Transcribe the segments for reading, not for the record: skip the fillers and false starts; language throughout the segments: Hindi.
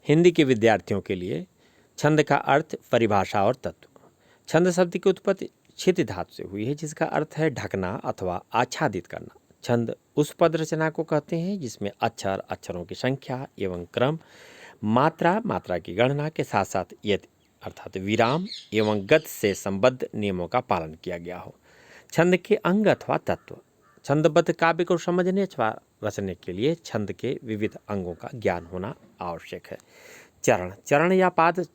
हिंदी के विद्यार्थियों के लिए छंद का अर्थ, परिभाषा और तत्व। छंद शब्द की उत्पत्ति छिति धातु से हुई है, जिसका अर्थ है ढकना अथवा आच्छादित करना। छंद उस पद रचना को कहते हैं जिसमें अक्षर, अक्षरों की संख्या एवं क्रम, मात्रा, मात्रा की गणना के साथ साथ यति अर्थात विराम एवं गति से संबद्ध नियमों का पालन किया गया हो। छंद के अंग अथवा तत्व। छंदबद्ध काव्य को समझने अथवा रचने के लिए छंद के विविध अंगों का ज्ञान होना आवश्यक है। चरण। चरण या पाद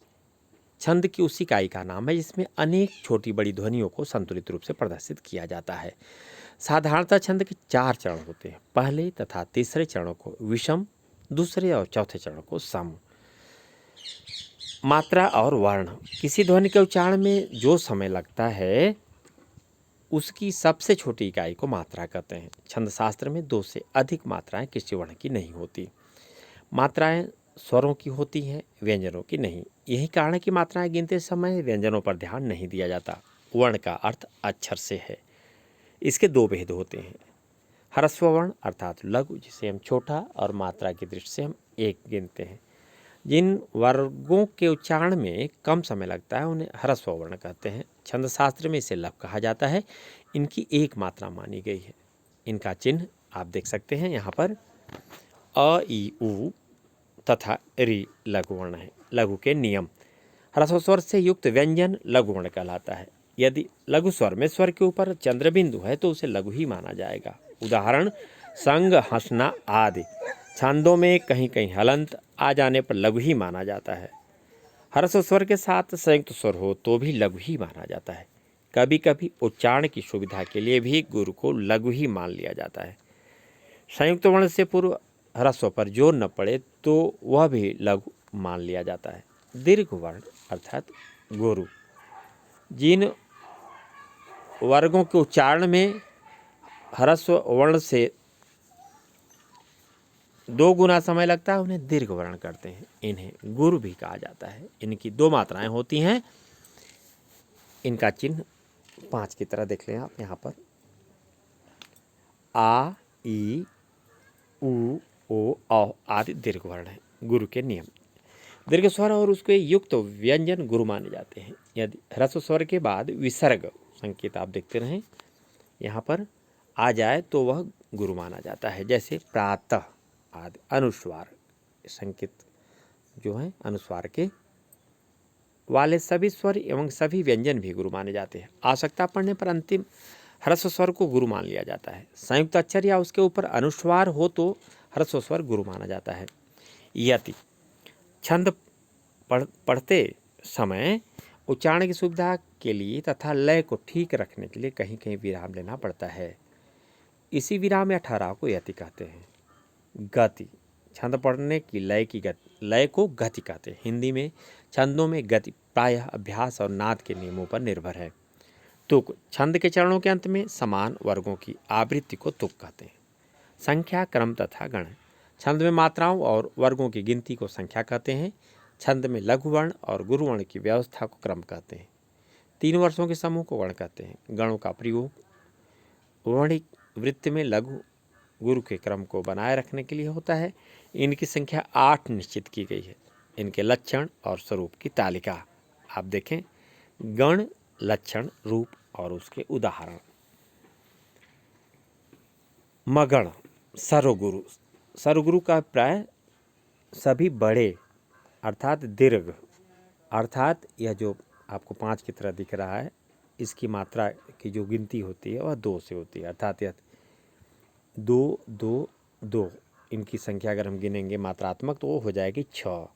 छंद की उस इकाई का नाम है जिसमें अनेक छोटी बड़ी ध्वनियों को संतुलित रूप से प्रदर्शित किया जाता है। साधारणतः छंद के 4 चरण होते हैं। पहले तथा तीसरे चरणों को विषम, दूसरे और चौथे चरण को सम। मात्रा और वर्ण। किसी ध्वनि के उच्चारण में जो समय लगता है उसकी सबसे छोटी इकाई को मात्रा कहते हैं। छंद शास्त्र में 2 से अधिक मात्राएं किसी वर्ण की नहीं होती। मात्राएं स्वरों की होती हैं, व्यंजनों की नहीं। यही कारण है कि मात्राएं गिनते समय व्यंजनों पर ध्यान नहीं दिया जाता। वर्ण का अर्थ अक्षर से है। इसके 2 भेद होते हैं। ह्रस्व वर्ण अर्थात लघु, जिसे हम छोटा और मात्रा की दृष्टि से हम 1 गिनते हैं। जिन वर्गों के उच्चारण में कम समय लगता है उन्हें ह्रस्व वर्ण कहते हैं। छंद शास्त्र में इसे लघु कहा जाता है। इनकी 1 मात्रा मानी गई है। इनका चिन्ह आप देख सकते हैं यहाँ पर। अ, ई, उ तथा ऋ लघु वर्ण है। लघु के नियम। ह्रस्व स्वर से युक्त व्यंजन लघु वर्ण कहलाता है। यदि लघु स्वर में स्वर के ऊपर चंद्र बिंदु है तो उसे लघु ही माना जाएगा। उदाहरण संग, हंसना आदि। छंदों में कहीं कहीं हलंत आ जाने पर लघु ही माना जाता है। ह्रस्व स्वर के साथ संयुक्त स्वर हो तो भी लघु ही माना जाता है। कभी कभी उच्चारण की सुविधा के लिए भी गुरु को लघु ही मान लिया जाता है। संयुक्त वर्ण से पूर्व ह्रस्व पर जोर न पड़े तो वह भी लघु मान लिया जाता है। दीर्घ वर्ण अर्थात गुरु। जिन वर्गों के उच्चारण में ह्रस्व वर्ण से 2 गुना समय लगता है उन्हें दीर्घ वर्ण करते हैं। इन्हें गुरु भी कहा जाता है। इनकी 2 मात्राएं होती हैं। इनका चिन्ह 5 की तरह देख लें आप यहाँ पर। आ, ई, उ, ओ, औ आदि दीर्घ वर्ण है। गुरु के नियम। दीर्घ स्वर और उसके युक्त व्यंजन गुरु माने जाते हैं। यदि ह्रस्व स्वर के बाद विसर्ग संकेत आप देखते रहें यहाँ पर आ जाए तो वह गुरु माना जाता है। जैसे प्रातः आदि अनुस्वार संकेत जो है अनुस्वार के वाले सभी स्वर एवं सभी व्यंजन भी गुरु माने जाते हैं। आवश्यकता पड़ने पर अंतिम ह्रस्व स्वर को गुरु मान लिया जाता है। संयुक्त अक्षर या उसके ऊपर अनुस्वार हो तो ह्रस्व स्वर गुरु माना जाता है। यति। छंद पढ़ते समय उच्चारण की सुविधा के लिए तथा लय को ठीक रखने के लिए कहीं कहीं विराम लेना पड़ता है। इसी विराम या ठहराव को यति कहते हैं। गति। छंद पढ़ने की लय को गति कहते हैं। हिंदी में छंदों में गति प्रायः अभ्यास और नाद के नियमों पर निर्भर है। तुक। छंद के चरणों के अंत में समान वर्गों की आवृत्ति को तुक कहते हैं। संख्या, क्रम तथा गण। छंद में मात्राओं और वर्गों की गिनती को संख्या कहते हैं। छंद में लघु वर्ण और गुरु वर्ण की व्यवस्था को क्रम कहते हैं। 3 वर्षों के समूह को गण कहते हैं। गणों का प्रयोग वर्णिक वृत्त में लघु गुरु के क्रम को बनाए रखने के लिए होता है। इनकी संख्या 8 निश्चित की गई है। इनके लक्षण और स्वरूप की तालिका आप देखें। गण, लक्षण, रूप और उसके उदाहरण। मगण सर्वगुरु। सर्वगुरु का प्राय सभी बड़े अर्थात दीर्घ अर्थात यह जो आपको 5 की तरह दिख रहा है इसकी मात्रा की जो गिनती होती है वह 2 से होती है। अर्थात यह 2, 2, 2 इनकी संख्या अगर हम गिनेंगे मात्रात्मक तो वो हो जाएगी 6।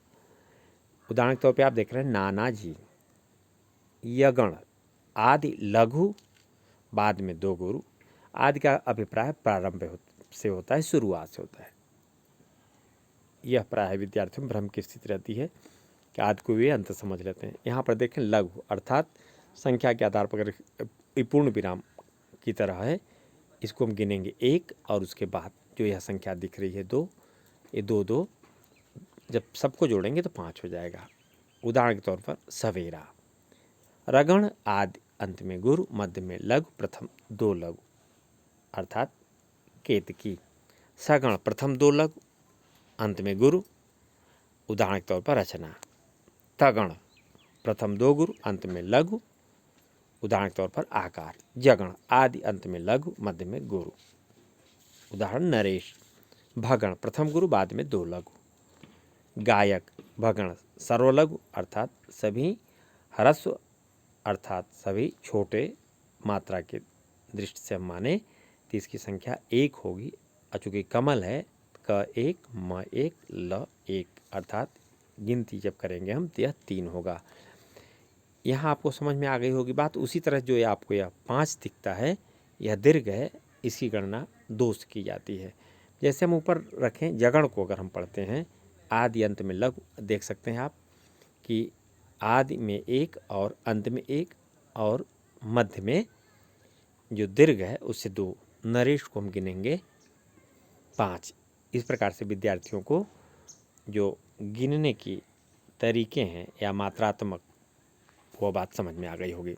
उदाहरण के तौर पे आप देख रहे हैं नाना जी, यगण आदि लघु, बाद में 2 गुरु। आदि का अभिप्राय प्रारंभ से होता है, शुरुआत से होता है। यह प्राय विद्यार्थियों में भ्रम की स्थिति रहती है कि आदि को वे अंत समझ लेते हैं। यहाँ पर देखें लघु अर्थात संख्या के आधार पर पूर्ण विराम की तरह है। इसको हम गिनेंगे 1 और उसके बाद जो यह संख्या दिख रही है 2, ये 2, 2 जब सबको जोड़ेंगे तो 5 हो जाएगा। उदाहरण के तौर पर सवेरा। रगण आदि अंत में गुरु, मध्य में लघु, प्रथम 2 लघु अर्थात केतकी। सगण प्रथम 2 लघु, अंत में गुरु। उदाहरण के तौर पर रचना तगण, प्रथम दो गुरु, अंत में लघु, उदाहरण के तौर पर आकार जगण, आदि अंत में लघु, मध्य में गुरु। उदाहरण नरेश, भगण, प्रथम गुरु, बाद में दो लघु। गायक, भगण, सर्वलघु अर्थात सभी ह्रस्व अर्थात सभी छोटे मात्रा के दृष्टि से हम माने तो इसकी संख्या एक होगी। चूँकि कमल है क एक, म एक, ल एक अर्थात गिनती जब करेंगे हम तो यह 3 होगा। यहाँ आपको समझ में आ गई होगी बात। उसी तरह जो आपको यह 5 दिखता है यह दीर्घ है, इसकी गणना 2 से की जाती है। जैसे हम ऊपर रखें जगण को अगर हम पढ़ते हैं आदि अंत में लघु, देख सकते हैं आप कि आदि में 1 और अंत में 1 और मध्य में जो दीर्घ है उससे 2। नरेश को हम गिनेंगे 5। इस प्रकार से विद्यार्थियों को जो गिनने की तरीके हैं या मात्रात्मक वो बात समझ में आ गई होगी।